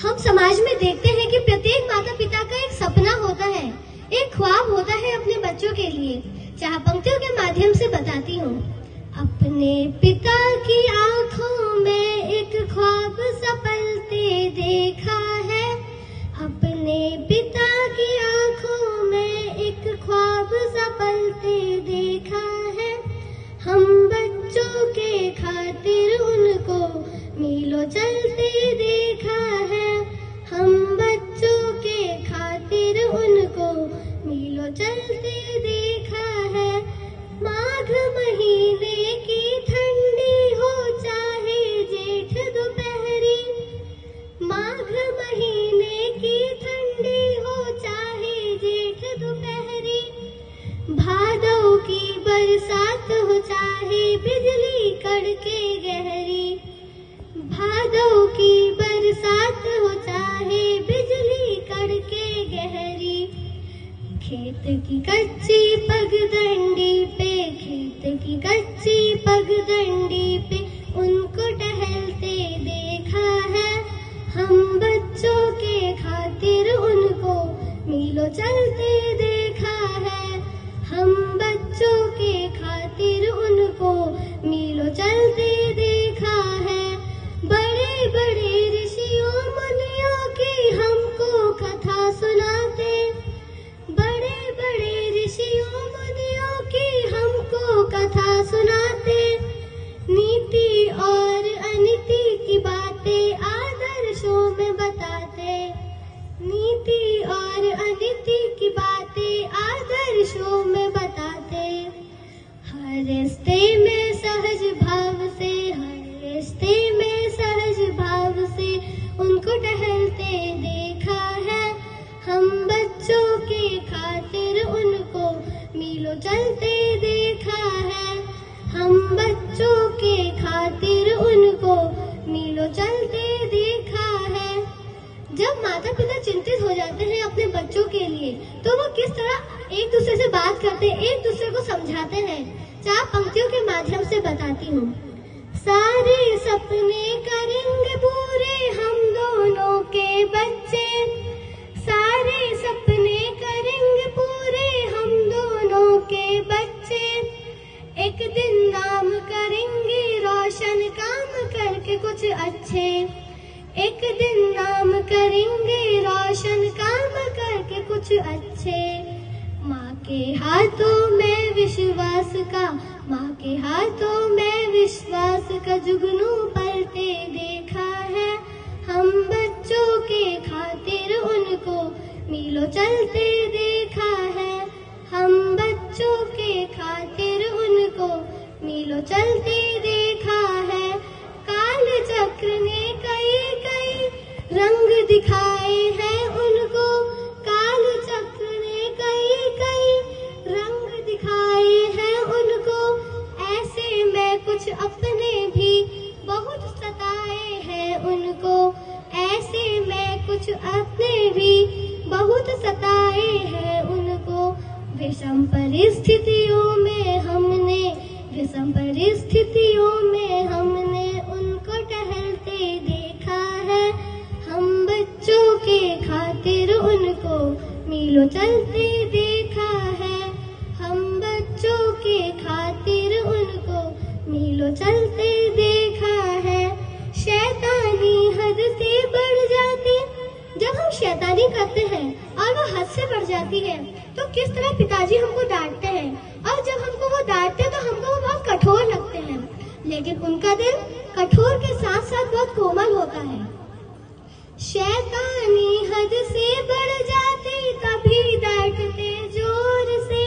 हम समाज में देखते हैं कि प्रत्येक माता पिता का एक सपना होता है, एक ख्वाब होता है अपने बच्चों के लिए। चाह पंक्तियों के माध्यम से बताती हूँ। अपने पिता की आंखों में एक ख्वाब सपलते देखा है, अपने पिता की आंखों में एक ख्वाब सपलते देखा है। हम बच्चों के खातिर उनको मीलों चलते देखा है, हम बच्चों के खातिर उनको मीलों चलते देखा है। माघ महीने की ठंडी हो चाहे जेठ दोपहरी, माघ महीने की ठंडी हो चाहे जेठ दोपहरी, भादों की बरसात हो चाहे बिजली कड़के गहरी, भादों की बरसात हो चाहे बिजली कड़के गहरी। खेत की कच्ची पगडंडी पे, खेत की कच्ची पगडंडी पे उनको टहलते देखा है, हम बच्चों के खातिर उनको मीलों चलते देखा है, हम बच्चों के खातिर उनको मीलों चलते देखा है। बड़े बड़े ऋषियों मुनियों की हमको कथा सुनाते, बड़े बड़े ऋषियों मुनियों की हमको कथा सुनाते, नीति और अनीति की बातें आदर्शों में बताते, नीति और अनीति की बातें आदर्शों में बताते। हर रिश्ते में सहज भाव से, हर रिश्ते में सहज भाव से उनको टहलते देखा है, हम बच्चों के खातिर उनको मीलों चलते देखा है, हम बच्चों के खातिर उनको मीलों चलते देखा है। जब माता पिता चिंतित हो जाते हैं अपने बच्चों के लिए, तो वो किस तरह एक दूसरे से बात करते हैं, एक दूसरे को समझाते हैं। चार पंक्तियों के माध्यम से बताती हूँ। सारे सपने करेंगे पूरे हम दोनों के बच्चे, सारे सपने करेंगे पूरे हम दोनों के बच्चे, एक दिन नाम करेंगे रोशन काम करके कुछ अच्छे, एक दिन नाम करेंगे रोशन काम करके कुछ अच्छे। माँ के हाथों में विश्वास का, माँ के हाथों में विश्वास का जुगनू पलते देखा है, हम बच्चों के खातिर उनको मीलों चलते देखा है, हम बच्चों के खातिर उनको मीलों चलते देखा है। काल चक्र ने कई कई रंग दिखाए हैं उनको, काल चक्र ने कई कई रंग दिखाए हैं उनको, ऐसे में कुछ अपने भी बहुत सताए हैं उनको, ऐसे में कुछ अपने भी बहुत सताए हैं उनको। विषम परिस्थितियों में हमने, विषम परिस्थितियों में हमने उनको टहलते देखा है, हम बच्चों के खातिर उनको मीलों चलते देखा है, हम बच्चों के खातिर उनको मीलों चलते देखा है। शैतानी हद से बढ़ जाती, जब हम शैतानी करते हैं और वो हद से बढ़ जाती है, तो किस तरह पिताजी हमको डांटते हैं, और जब हमको वो डांटते हैं तो हमको वो बहुत कठोर लगते हैं, लेकिन उनका दिल कठोर के साथ साथ बहुत कोमल होता है। शैतानी हद से बढ़ जाती तभी डांटते जोर से,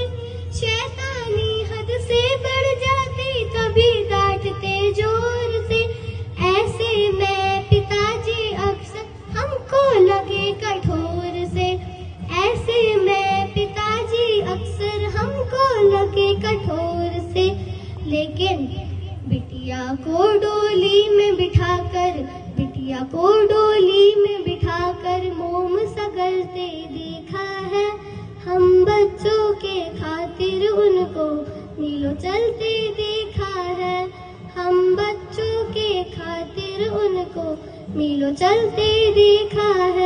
शैतानी हद से बढ़ जाती तभी डांटते जोर से, ऐसे में पिताजी अक्सर हमको लगे कठोर से, ऐसे में पिताजी अक्सर हमको लगे कठोर से। लेकिन बिटिया को डोली में बिठाकर, बिटिया को डोली में बिठाकर मोम सगलते देखा है, हम बच्चों के खातिर उनको मीलों चलते देखा है, हम बच्चों के खातिर उनको मीलों चलते देखा